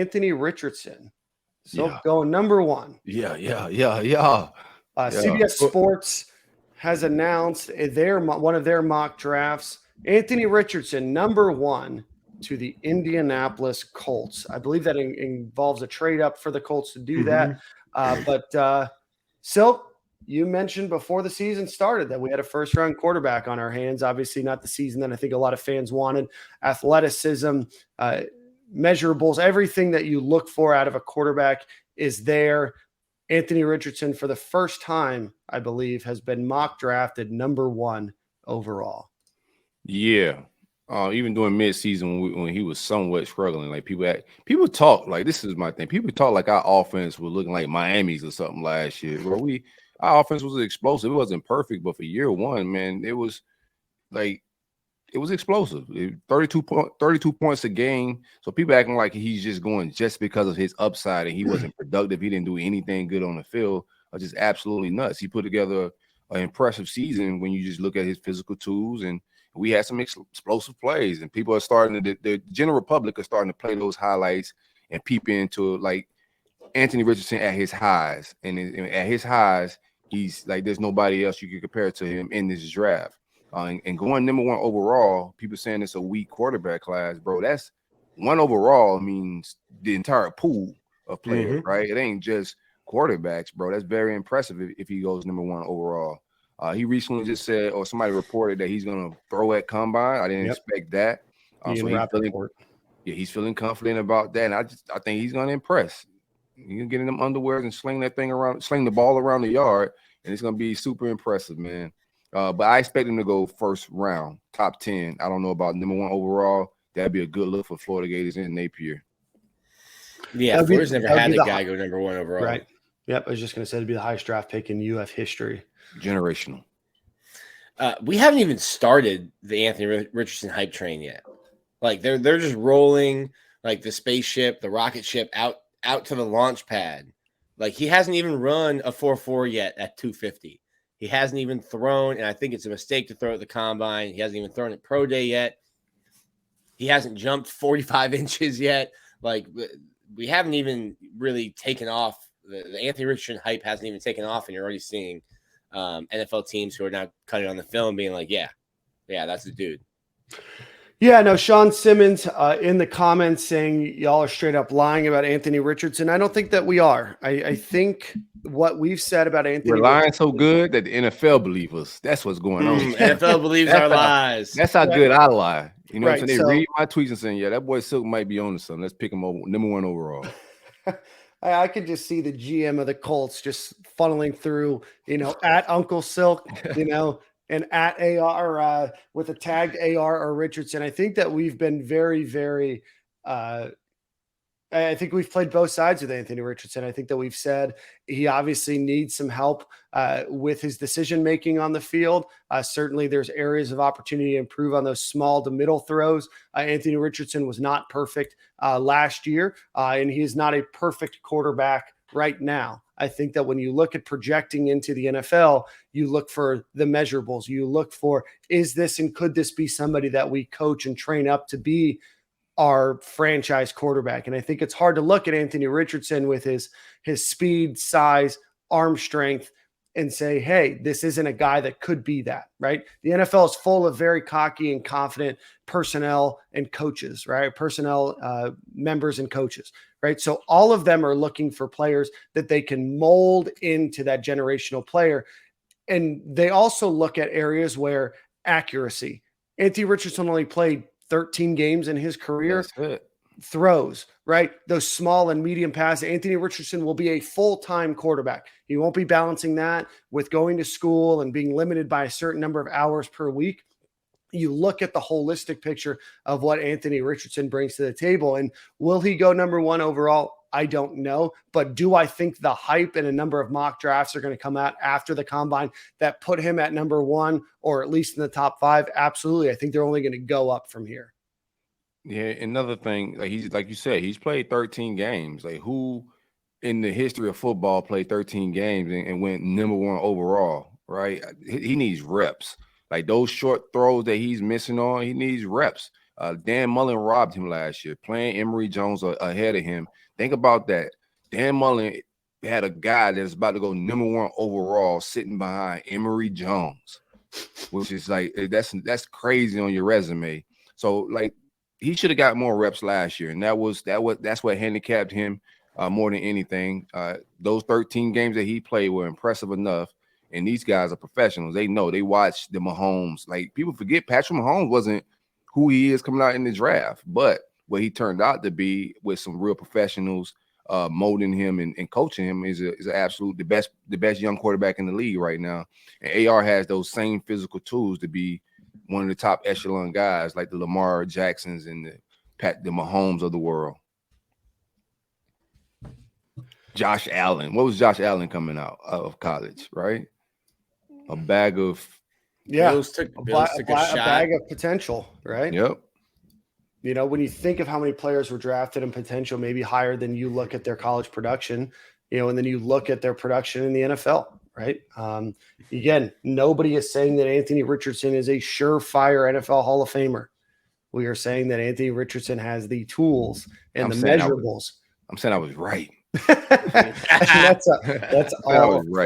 Anthony Richardson. So Yeah. going number one. Yeah. CBS Sports has announced one of their mock drafts. Anthony Richardson, number one to the Indianapolis Colts. I believe that involves a trade up for the Colts to do that. But Silk, you mentioned before the season started that we had a first-round quarterback on our hands. Obviously not the season that I think a lot of fans wanted. Athleticism, measurables, everything that you look for out of a quarterback is there. Anthony Richardson, for the first time, I believe, has been mock drafted number one overall. Yeah. Even during midseason when he was somewhat struggling, like people talk like this is my thing. People talk like our offense was looking like Miami's or something last year. Where our offense was explosive. It wasn't perfect, but for year one, man, it was explosive. 32 points a game. So people acting like he's just going just because of his upside and he wasn't productive. He didn't do anything good on the field. Are just absolutely nuts. He put together an impressive season when you just look at his physical tools, and we had some explosive plays, and people are starting to, the general public are starting to play those highlights and peep into like Anthony Richardson at his highs. And at his highs, he's like, there's nobody else you can compare to him in this draft. And going number one overall, people saying it's a weak quarterback class, bro. That's one overall means the entire pool of players, right? It ain't just quarterbacks, bro. That's very impressive if he goes number one overall. He recently just said, or somebody reported that he's going to throw at combine. I didn't expect that. He's feeling confident about that. And I think he's going to impress. You can get in them underwears and sling the ball around the yard, and it's going to be super impressive, man. But I expect him to go first round, top 10. I don't know about number one overall. That'd be a good look for Florida Gators and Napier. Yeah, Florida's never had a guy go number one overall. Right. Yep. I was just going to say it'd be the highest draft pick in UF history. Generational. We haven't even started the Anthony Richardson hype train yet. Like they're just rolling like the spaceship, the rocket ship out to the launch pad. Like he hasn't even run a 4.4 yet at 250. He hasn't even thrown, and I think it's a mistake to throw at the combine. He hasn't even thrown at pro day yet. He hasn't jumped 45 inches yet. Like we haven't even really taken off. The Anthony Richardson hype hasn't even taken off, and you're already seeing NFL teams who are now cutting on the film being like, yeah, that's the dude. Yeah, no, Sean Simmons in the comments saying y'all are straight up lying about Anthony Richardson. I don't think that we are. I think what we've said about Anthony We're lying so good that the NFL believes us. That's what's going on. NFL believes our lies. That's how good I lie. You know what I'm saying? They read my tweets and saying, yeah, that boy Silk might be on to something. Let's pick him over number one overall. I could just see the GM of the Colts just funneling through, at Uncle Silk, and at AR with a tagged AR or Richardson. I think that we've been very, very I think we've played both sides with Anthony Richardson. I think that we've said he obviously needs some help with his decision-making on the field. Certainly there's areas of opportunity to improve on those small to middle throws. Anthony Richardson was not perfect last year, and he is not a perfect quarterback right now. I think that when you look at projecting into the NFL, you look for the measurables. You look for, is this and could this be somebody that we coach and train up to be our franchise quarterback? And I think it's hard to look at Anthony Richardson with his speed, size, arm strength and say, hey, this isn't a guy that could be that, right? The NFL is full of very cocky and confident personnel and coaches, right? Personnel members and coaches, right? So all of them are looking for players that they can mold into that generational player. And they also look at areas where accuracy. Anthony Richardson only played 13 games in his career. Throws, right? Those small and medium passes. Anthony Richardson will be a full-time quarterback. He won't be balancing that with going to school and being limited by a certain number of hours per week. You look at the holistic picture of what Anthony Richardson brings to the table. And will he go number one overall? I don't know. But do I think the hype and a number of mock drafts are going to come out after the combine that put him at number one or at least in the top five? Absolutely. I think they're only going to go up from here. Yeah, another thing, like you said, he's played 13 games. Like who in the history of football played 13 games and went number one overall, right? He needs reps. Like those short throws that he's missing on, he needs reps. Dan Mullen robbed him last year, playing Emory Jones ahead of him. Think about that. Dan Mullen had a guy that's about to go #1 overall sitting behind Emory Jones, which is like that's crazy on your resume. So like he should have got more reps last year, and that's what handicapped him more than anything. Those 13 games that he played were impressive enough. And these guys are professionals. They know. They watch the Mahomes. Like, people forget Patrick Mahomes wasn't who he is coming out in the draft, but what he turned out to be with some real professionals molding him and coaching him is an absolute the best young quarterback in the league right now. And AR has those same physical tools to be one of the top echelon guys, like the Lamar Jacksons and the Mahomes of the world. Josh Allen. What was Josh Allen coming out of college, right? A bag of Bills took a bag of potential, right? Yep. You know, when you think of how many players were drafted in potential, maybe higher than you look at their college production, and then you look at their production in the NFL, right? Again, nobody is saying that Anthony Richardson is a surefire NFL Hall of Famer. We are saying that Anthony Richardson has the tools and the measurables. I'm saying I was right. That's all. Right.